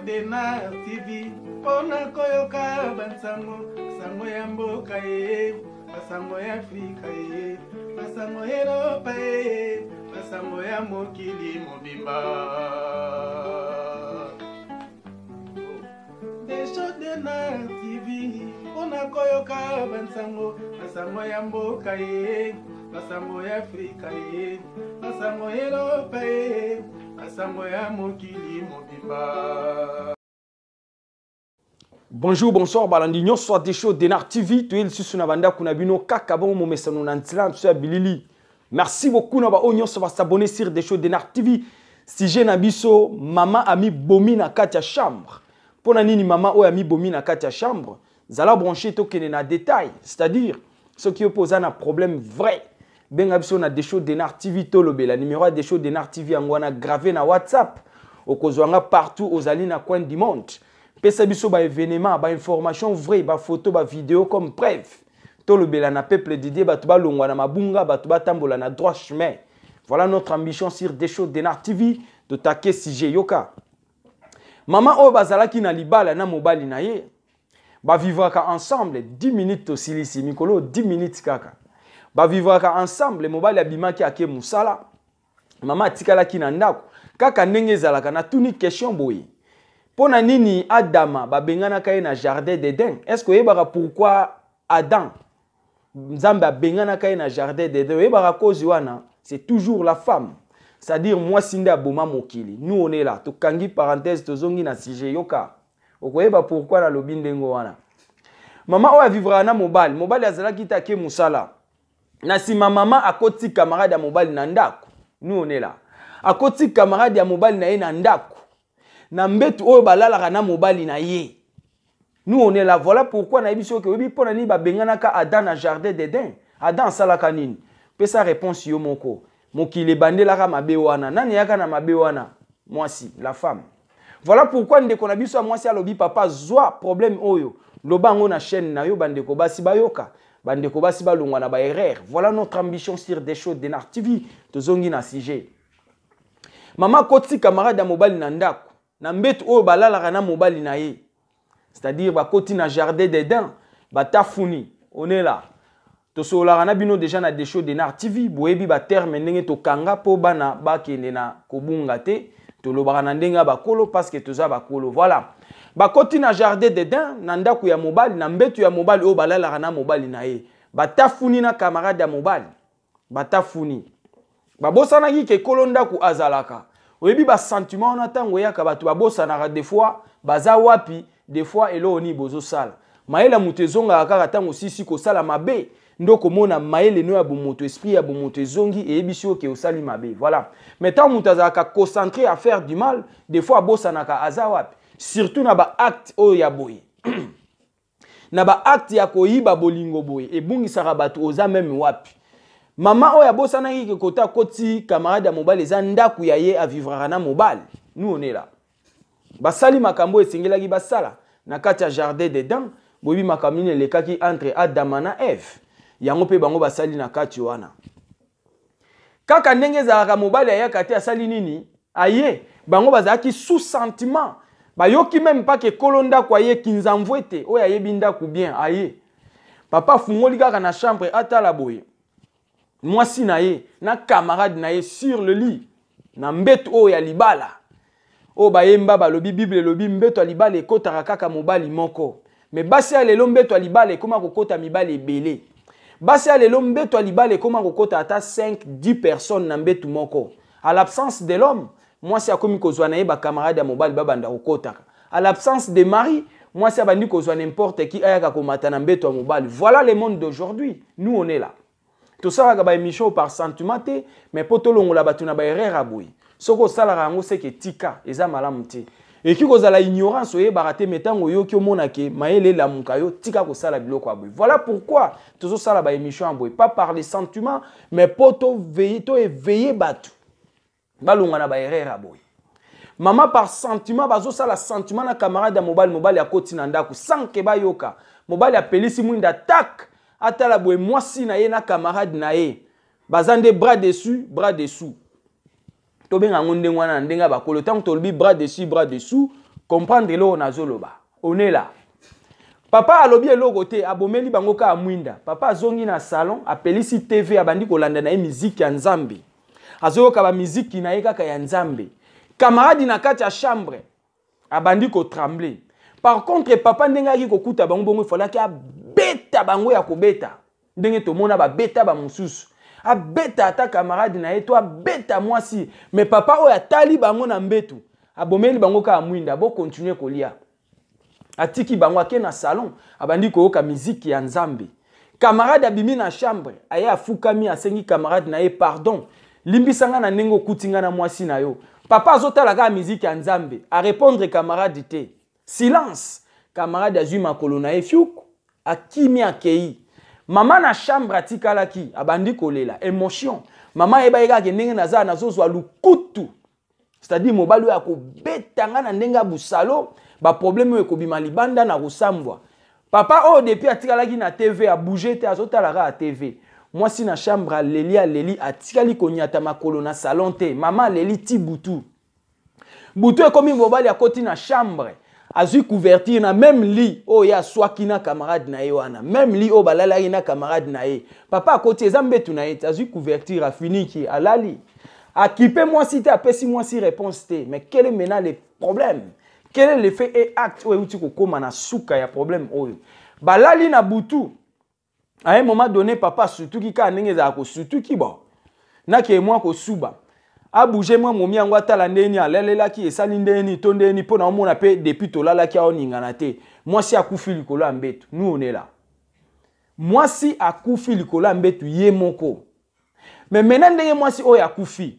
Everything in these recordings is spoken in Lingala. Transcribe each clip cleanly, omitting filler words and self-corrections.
Dena TV pona koyoka bansango sango ya mboka ye basango ya Afrika ye basango ya Europa ye basango ya mokili mobimba Desho Dena TV pona koyoka bansango basango ya mboka ye basango ya Afrika ye basango ya Europa ye basango ya mokili mobimba. Bonjour, bonsoir, balandinyo, soit des shows Denar TV, tu es le sous navanda kunabino kakabon mo mesano nantila tu bilili. Merci beaucoup naba onyo ça va s'abonner sur des shows Denar TV. Si j'ai nabiso mama ami bomi na katia chambre. Pona nini mama o ami bomi na katia chambre, zala brancher to kene na détail, c'est-à-dire ceux qui opposent un problème vrai. Ben abiso na des shows Denar TV tolobe la numéro des shows Denar TV angwana gravé na WhatsApp. Okozwanga partout aux alliés na coin du monde. Pesa biso ba événement, ba information vraie, ba photo, ba vidéo comme preuve. Tolo bela na peuple dédié ba tuba longwa na mabunga, ba tuba tambola na droit chemin. Voilà notre ambition sur des shows Denar TV de take sujet yoka. Maman o bazalaki na libala na mobali na ye. Ba vivra ensemble 10 minutes au silisi mikolo 10 minutes kaka. Ba vivra ensemble mobali abimaki ake musala. Maman atikala ki na ndako. Kaka ndenge ezalaka na tuni question boye. Pona nini Adama babengana kaye na jardin d'Eden? Est-ce que yebaka pourquoi Adam Nzambe abengana kaye na jardin d'Eden? Yebaka cause wana, c'est toujours la femme. C'est-à-dire moi sinde aboma mokili. Nous on est là. To kangi parenthèse to zongi na sujet yoka. Okoyeba pourquoi na lobi ndengo wana. Mama o vivra na mobile. Mobile azalaki take musala. Na si mama akoti camarade ya mobile na ndako. Nous on est là. Akoti camarade ya mobile na ye na ndako. Na mbetu oyo balalaka na mobali na ye. Nous on est là. Voilà pourquoi na biso ke webi pona ni ba bengana ka Adam na jardin d'Eden. Adam salaka nini? Pesa réponse yo moko. Mokile bandelaka mabe wana. Nani yaka na mabe wana? Mwasi, la femme. Voilà pourquoi ndeko na biso mwasi alobi papa zwa problème oyo. Lobango na chaîne na yo bandeko basi bayoka. Bandeko basi balongwa na ba erreur. Voilà notre ambition sur des shows Denar TV. Tozongi na sujet. Mama koti camarade ya mobali na ndako. Na mbetu oyo balalaka na mobali na ye. C'est-à-dire ba koti na jardin d'Eden, ba tafuni. On est là. To solaka na bino déjà na des shows Denar TV, boyebi ba terme ndenge to kanga po bana ba kende na kobunga te, to lobaka na ndenge ba kolo parce que toza ba kolo. Voilà. Ba koti na jardin d'Eden, na ndako ya mobali, na mbetu ya mobali oyo balalaka na mobali na ye. Ba tafuni na camarade ya mobali. Ba tafuni. Ba bosana ki ke kolo ndako azalaka. Oyebi ba sentiment na tango yaka batu babosa na des fois baza wapi des fois elo oni bozo sala maela mutezonga kaka tango sisi ko sala mabe ndoko mona maele no ya bomoto esprit ya bomoto ezongi e yebi sio ke osali mabe voilà mais tant mutaza ka concentré à faire du mal des fois bosa na ka aza wapi surtout na ba acte o ya boye na ba acte ya koyiba bolingo boye e bungisaka batu oza même wapi. Maman oya bosa na ki kota koti camarade ya mobile eza ndaku ya ye a vivre na mobile. Nous on est là. Basali makambo esengelaki basala na kati ya jardin d'Eden, bobi makamine lekaki entre Adam na Eve. Yango pe bango basali na kati wana. Kaka ndenge ezalaka mobile ya kati asali nini? Aye, bango bazalaki sous sentiment. Bayoki même pas ke kolonda kwa ye kinzamvwete oya yebi ndaku bien aye. Papa fungoli kaka na chambre atala boye. Mwasi na ye, na camarade na ye sur le lit. Na mbetu o ya libala. O ba yemba ba lobi Bible lobi mbetu alibala ekotaka kaka mobali moko. Mais basi ya lelo mbetu alibala ekoma kokota mibale ebele. Basi ya lelo mbetu alibala ekoma kokota ata 5-10 personnes na mbetu moko. À l'absence de l'homme, mwasi akomi kozwa na ye ba camarade ya mobali babanda kokotaka. À l'absence de mari, mwasi abandi kozwa n'importe qui ayaka komata na mbetu ya mobali. Voilà le monde d'aujourd'hui. Nous on est là. Tout ça va émission par sentiment mais poto longola batu na ba erreur aboui soko sala rango c'est que tika eza malamu te et ki kozala ignorance oye barate metango yo ki omona ke maele la mukayo tika ko sala biloko aboui. Voilà pourquoi tout ça ba émission aboui pas par les sentiments mais poto veiller to éveiller batu balonga na ba erreur aboui. Maman par sentiment bazo sala sentiment na camarade ya mobile ya koti na ndako sans ke ba yoka mobile ya pelisi mwinda tak atala boye mwasi na ye na camarade na ye bazande bras dessus to benga ngonde ngwana ndenga bakolo tant to lobi bras dessus comprendre lo nazoloba. On est là. Papa alobi eloko te abomeli bango ka mwinda. Papa azongi na salon, apelisi TV abandi kolanda na musique ya Nzambe. Azoyoka ba musique na ye kaka ya Nzambe. Camarade na kati ya chambre abandi ko trembler. Par contre papa ndengaki kokuta bango bongo fallaki abeta bango ya kobeta. Ndenge tomona ba beta ba mususu. Abeta ata camarade na ye to abeta mwasi. Mais papa oyo atali bango na mbetu. Abomeli bango ka mwinda bo continuer kolia. Atiki bango ake na salon abandi koyoka musique ya Nzambe. Camarade abimi na chambre aye afukami asengi camarade na ye pardon. Limbisanga na ndenge okutinga na mwasi na yo. Papa azotala ka musique ya Nzambe a répondre camarade te. Silence. Camarade azui makolo na ye fiuku akimi akei. Maman na chambre atikalaki abandi kolela émotion. Maman eba eka ke ndenge naza nazozwa lukutu. C'est-à-dire mobali ya ko betanga na ndenge busalo ba problème e ko bima libanda na kusambwa. Papa o depuis atikalaki na TV a bouger te azotala ka TV. Moi si na chambre leli atikali konyata makolo na salon te. Maman leli ti butu. Butu e komi mobali ya koti na chambre. Azui couverture na même lit o ya swaki na camarade na ye wana. Même lit o balala na camarade na ye. Papa akoti ezambetu na ye azui couverture a fini ki alali. Akipe moi si te apesi moi si réponse te. Mais quel est maintenant le problème? Quel est l'effet et acte ou uti ko koma na suka ya problème oyo? Balali na butu. À un moment donné papa surtout ki ka ndenge za ko surtout ki bo. Na ke moi ko suba. A bouger moi momi yango atala ndeni alelela ki esali ndeni to ndeni pona omona pe depuis tolala ki aoningana te. Moi si akufi likolo ya mbetu. Nous on est là. Moi si akufi likolo ya mbetu ye moko. Mais maintenant ndenge moi si oya akufi.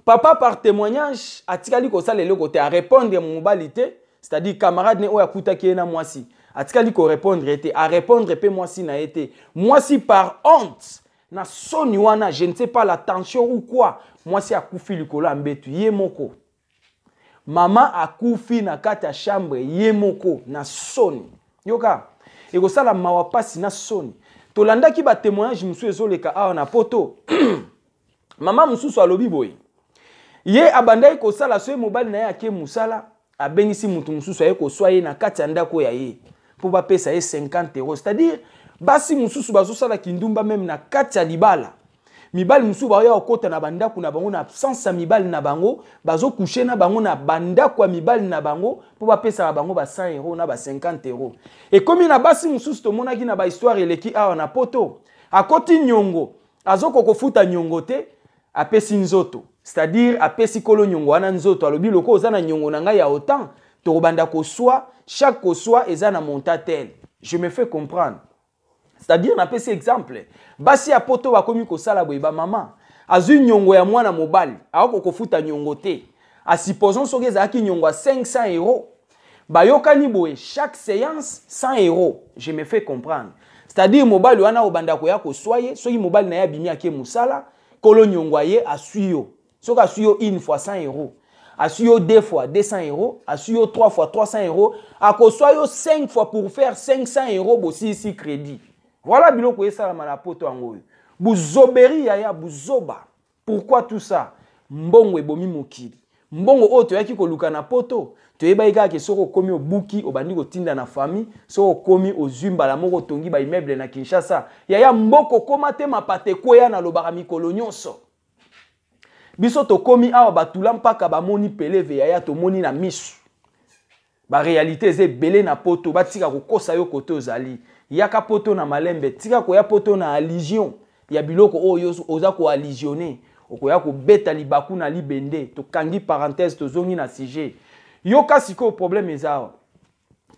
Papa par témoignage atikali ko sala le côté à répondre mobalité, c'est-à-dire camarade ne oya kutaki na moi si. Atikali ko répondre était à répondre pe moi si na été. Moi si par honte na soni wana je ne sais pas la tension ou quoi. Moi si akufi likolo ya mbetu ye moko. Maman akufi na kati ya chambre ye moko na soni. Yoka. Eko sala mawa pasi na soni. Tolanda ki ba témoignage musu ezoleka awa na poto. Maman mususu alobi boy. Ye abandai ko sala so mobile na ye ake musala abengisi mutu mususu aye ko soye na kati ya ndako ya ye. Po ba pesa ye 50 €. C'est-à-dire basi mususu bazo sala kindumba même na kati ya libala. Mibali musu ba ya okota na bandako na bango na absence ya mibali na bango bazo coucher na bango na bandako ya mibali na bango po ba pesa na bango ba 100 € na ba 50 €. Et comme na basi mususu to monaki na ba histoire eleki awa na poto akoti nyongo azoko kofuta nyongo te apesi nzoto, c'est-à-dire apesi kolo nyongo wana nzoto alobi loko ozana nyongo na ngai ya autant to banda ko soit chaque ko soit ezana montatel. Je me fais comprendre. C'est-à-dire na pesi exemple basi ya poto bakomi ko sala boye ba maman azui nyongo ya mwana mobali akoko kofuta nyongo te a supposons soki ezalaki nyongo ya 500 €. Bayokani boye chaque séance 100 €. Je me fais comprendre. C'est-à-dire mobali wana obanda ko ya ko soye soki mobali na ya bimi ake musala kolo nyongo ye asuyo. Soki asuyo une fois 100 €, asuyo deux fois 200 €, asuyo trois fois 300 €, ako soyo 5 fois pour faire 500 € bosi ici crédit. Voilà biloko yesala na poto yango. Buzoberi ya buzoba. Pourquoi tout ça? Mbongo ebomi mokili. Mbongo o to yaki koluka na poto. To yeba ika ke soko komi obuki obandi ko tinda na famille, soko komi ozumba la moko tongi ba immeuble na Kinshasa. Ya mboko koma te mapate koya na lobaka mikolo nyonso. Biso to komi awa batula mpaka ba moni peleve ya to moni na misu. Ba réalité ze belé na poto batika ko kosa yo koto ozali. Yaka poto na malembe tika ko ya poto na allusion ya biloko oyo oza ko allusionner okoya ko beta libaku na libende to kangi parenthèse to zongi na sujet yoka siko problème ezao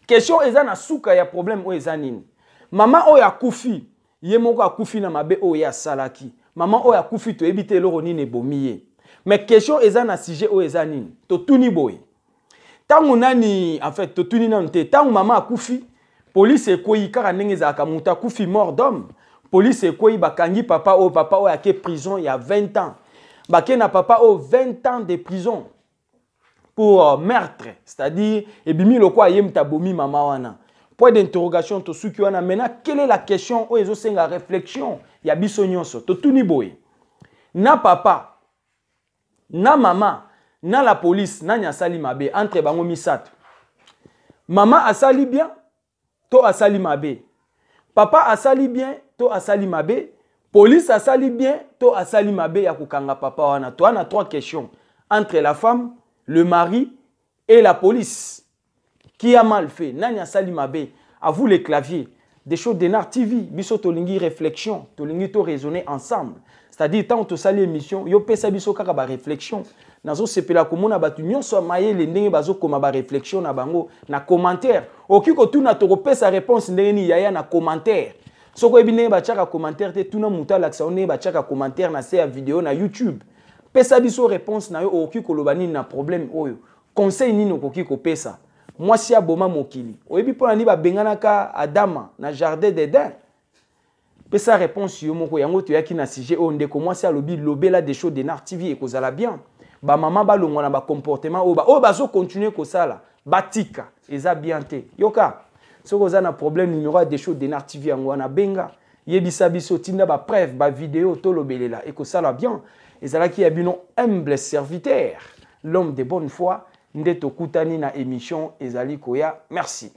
question eza na suka ya problème o eza nini mama oyo akufi ye moko akufi na mabe oyo ya salaki mama oyo akufi to ebite eloko nini ebomiye mais question eza na sujet o eza nini to tuni boy tangu nani en fait to tuni na nte tangu mama akufi police ekoyi kaka ndenge ezalaka mutu akufi mort d'homme. Police ekoyi bakangi papa o ake prison il y a 20 ans. Bake na papa o 20 ans de prison pour meurtre, c'est-à-dire ebimi loko ayemta bomi mama wana. Point d'interrogation to suki wana maintenant quelle est la question o ezo senga réflexion ya biso nyonso to tuni boye. Na papa, na mama, na la police, na nyasali mabe entre bango misato. Maman asali bien, to asali mabe. Papa asali bien, to asali mabe. Police asali bien, to asali mabe ya kukanga papa wana. To ana 3 questions entre la femme, le mari et la police. Qui a mal fait? Nani asali mabe? À vous les claviers. Des choses d'Enar TV, biso tolingi réflexion, tolingi to raisonner ensemble. C'est-à-dire tant to sali émission, yo pesa biso kaka ba réflexion. Nazo sepela komona batu nyonso maye le ndenge bazo koma ba réflexion na bango na commentaire. Okiko tuna to pesa réponse ndenge ni yaya na commentaire. Soko ebine ba chaka commentaire te tuna mutala ksa one ba chaka commentaire na se ya vidéo na YouTube. Pesa biso réponse na yo okiko lobani na problème oyo. Conseil nini okiko pesa. Moi si aboma mokili. Oyebi pona ni ba benganaka Adama na jardin d'Éden. Pesa réponse yo moko yango to yaki na sujet o ndeko moi si alobi lobela des choses d'Enar TV et kozala bien. Ba maman ba longwa na ba comportement o bazo continuer ko sala. Batika eza bien te. Yoka. Soko za na problème numéro des choses d'Enar TV yango na benga. Yebisa biso tinda ba preuve ba vidéo to lobelela et ko sala bien. Ezala ki yabino humble serviteur, l'homme de bonne foi. Ndeto kutani na émission ezali koya. Merci.